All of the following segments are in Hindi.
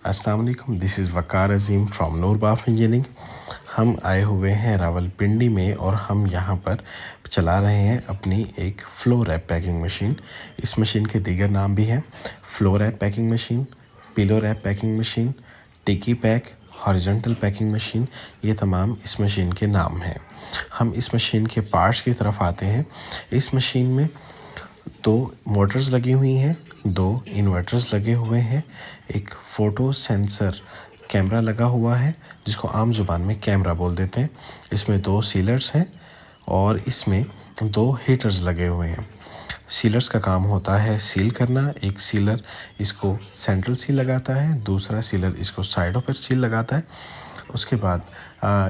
अस्सलाम वालेकुम, this is Waqar Azeem from Noorbaf engineering. हम आए हुए हैं रावलपिंडी में और हम यहाँ पर चला रहे हैं अपनी एक फ्लो रैप पैकिंग मशीन। इस मशीन के दीगर नाम भी हैं flow wrap packing machine, pillow wrap packing machine, टिकी पैक, हॉरिजॉन्टल पैकिंग मशीन। ये तमाम इस मशीन के नाम हैं। हम इस मशीन के पार्ट्स की तरफ आते हैं। इस मशीन में 2 मोटर्स लगी हुई हैं, 2 इन्वर्टर्स लगे हुए हैं, एक फ़ोटो सेंसर कैमरा लगा हुआ है जिसको आम ज़ुबान में कैमरा बोल देते हैं। इसमें 2 सीलर्स हैं और इसमें 2 हीटर्स लगे हुए हैं। सीलर्स का काम होता है सील करना। एक सीलर इसको सेंट्रल सील लगाता है, दूसरा सीलर इसको साइडों पर सील लगाता है। उसके बाद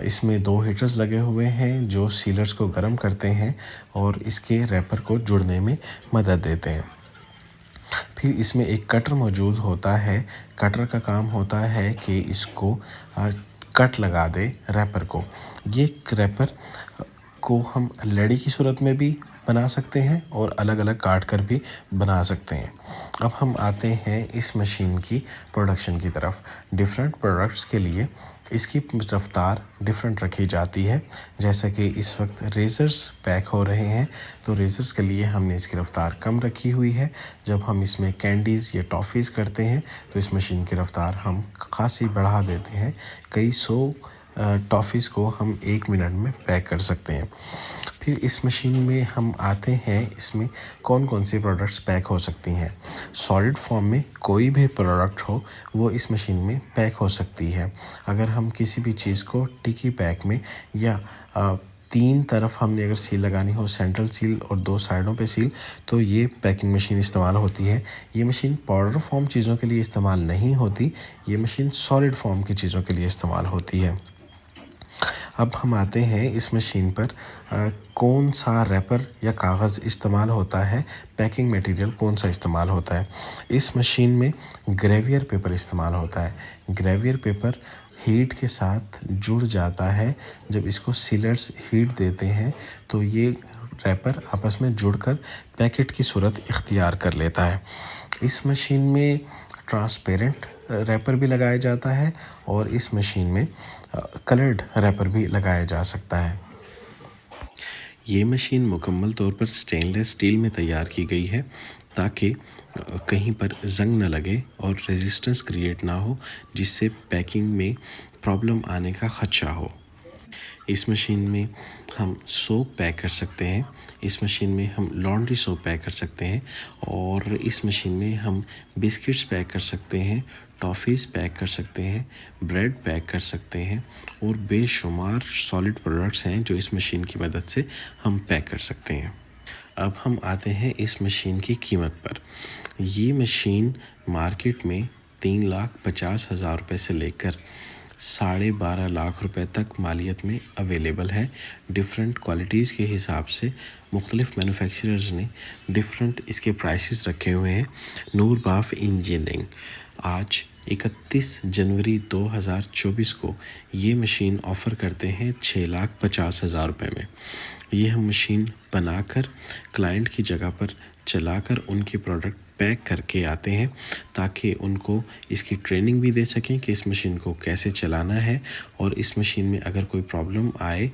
इसमें 2 हीटर्स लगे हुए हैं जो सीलर्स को गर्म करते हैं और इसके रैपर को जुड़ने में मदद देते हैं। फिर इसमें एक कटर मौजूद होता है। कटर का काम होता है कि इसको कट लगा दे रैपर को। ये रैपर को हम लड़ी की सूरत में भी बना सकते हैं और अलग अलग काट कर भी बना सकते हैं। अब हम आते हैं इस मशीन की प्रोडक्शन की तरफ। डिफरेंट प्रोडक्ट्स के लिए इसकी रफ़्तार डिफरेंट रखी जाती है। जैसे कि इस वक्त रेज़र्स पैक हो रहे हैं तो रेज़र्स के लिए हमने इसकी रफ़्तार कम रखी हुई है। जब हम इसमें कैंडीज़ या टॉफ़ीज़ करते हैं तो इस मशीन की रफ़्तार हम खासी बढ़ा देते हैं। कई 100 टॉफ़ीज़ को हम 1 मिनट में पैक कर सकते हैं। फिर इस मशीन में हम आते हैं, इसमें कौन कौन सी प्रोडक्ट्स पैक हो सकती हैं। सॉलिड फॉर्म में कोई भी प्रोडक्ट हो वो इस मशीन में पैक हो सकती है। अगर हम किसी भी चीज़ को टिकी पैक में या 3 तरफ हमने अगर सील लगानी हो, सेंट्रल सील और 2 साइडों पे सील, तो ये पैकिंग मशीन इस्तेमाल होती है। ये मशीन पाउडर फॉर्म चीज़ों के लिए इस्तेमाल नहीं होती, ये मशीन सॉलिड फॉर्म की चीज़ों के लिए इस्तेमाल होती है। अब हम आते हैं इस मशीन पर कौन सा रैपर या कागज़ इस्तेमाल होता है, पैकिंग मटेरियल कौन सा इस्तेमाल होता है। इस मशीन में ग्रेवियर पेपर इस्तेमाल होता है। ग्रेवियर पेपर हीट के साथ जुड़ जाता है। जब इसको सीलर्स हीट देते हैं तो ये रैपर आपस में जुड़कर पैकेट की सूरत इख्तियार कर लेता है। इस मशीन में ट्रांसपेरेंट रैपर भी लगाया जाता है और इस मशीन में कलर्ड रैपर भी लगाया जा सकता है। ये मशीन मुकम्मल तौर पर स्टेनलेस स्टील में तैयार की गई है ताकि कहीं पर जंग न लगे और रेजिस्टेंस क्रिएट ना हो, जिससे पैकिंग में प्रॉब्लम आने का ख़दशा हो। इस मशीन में हम सोप पैक कर सकते हैं, इस मशीन में हम लॉन्ड्री सोप पैक कर सकते हैं और इस मशीन में हम बिस्किट्स पैक कर सकते हैं, टॉफ़ीज़ पैक कर सकते हैं, ब्रेड पैक कर सकते हैं और बेशुमार सॉलिड प्रोडक्ट्स हैं जो इस मशीन की मदद से हम पैक कर सकते हैं। अब हम आते हैं इस मशीन की कीमत पर। ये मशीन मार्केट में 3,50,000 रुपये से लेकर 12.5 लाख रुपए तक मालियत में अवेलेबल है। डिफरेंट क्वालिटीज़ के हिसाब से मुख्तलिफ़ मैन्युफैक्चरर्स ने डिफरेंट इसके प्राइसेस रखे हुए हैं। नूरबाफ इंजीनियरिंग आज 31 जनवरी 2024 को ये मशीन ऑफ़र करते हैं 6,50,000 रुपये में। ये हम मशीन बनाकर क्लाइंट की जगह पर चलाकर उनकी प्रोडक्ट पैक करके आते हैं ताकि उनको इसकी ट्रेनिंग भी दे सकें कि इस मशीन को कैसे चलाना है और इस मशीन में अगर कोई प्रॉब्लम आए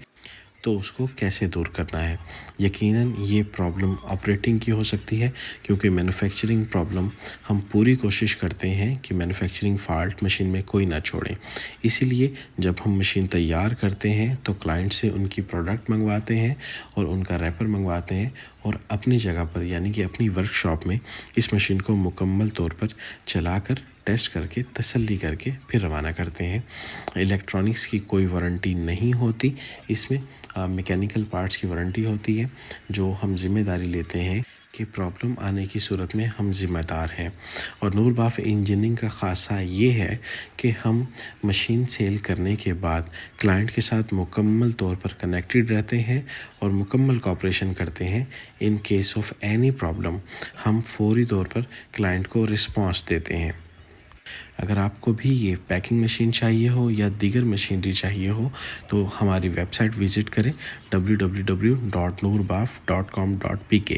तो उसको कैसे दूर करना है। यकीनन ये प्रॉब्लम ऑपरेटिंग की हो सकती है क्योंकि मैन्युफैक्चरिंग प्रॉब्लम हम पूरी कोशिश करते हैं कि मैन्युफैक्चरिंग फ़ॉल्ट मशीन में कोई ना छोड़ें। इसीलिए जब हम मशीन तैयार करते हैं तो क्लाइंट से उनकी प्रोडक्ट मंगवाते हैं और उनका रैपर मंगवाते हैं और अपनी जगह पर यानी कि अपनी वर्कशॉप में इस मशीन को मुकम्मल तौर पर चलाकर टेस्ट करके तसल्ली करके फिर रवाना करते हैं। इलेक्ट्रॉनिक्स की कोई वारंटी नहीं होती, इसमें मैकेनिकल पार्ट्स की वारंटी होती है जो हम ज़िम्मेदारी लेते हैं कि प्रॉब्लम आने की सूरत में हम ज़िम्मेदार हैं। और नूरबाफ इंजीनियरिंग का ख़ासा ये है कि हम मशीन सेल करने के बाद क्लाइंट के साथ मुकम्मल तौर पर कनेक्टेड रहते हैं और मुकम्मल कोऑपरेशन करते हैं। In case of any problem हम फौरी तौर पर क्लाइंट को रिस्पॉन्स देते हैं। अगर आपको भी ये पैकिंग मशीन चाहिए हो या दीगर मशीनरी चाहिए हो तो हमारी वेबसाइट विज़िट करें www.noorbaf.com.pk।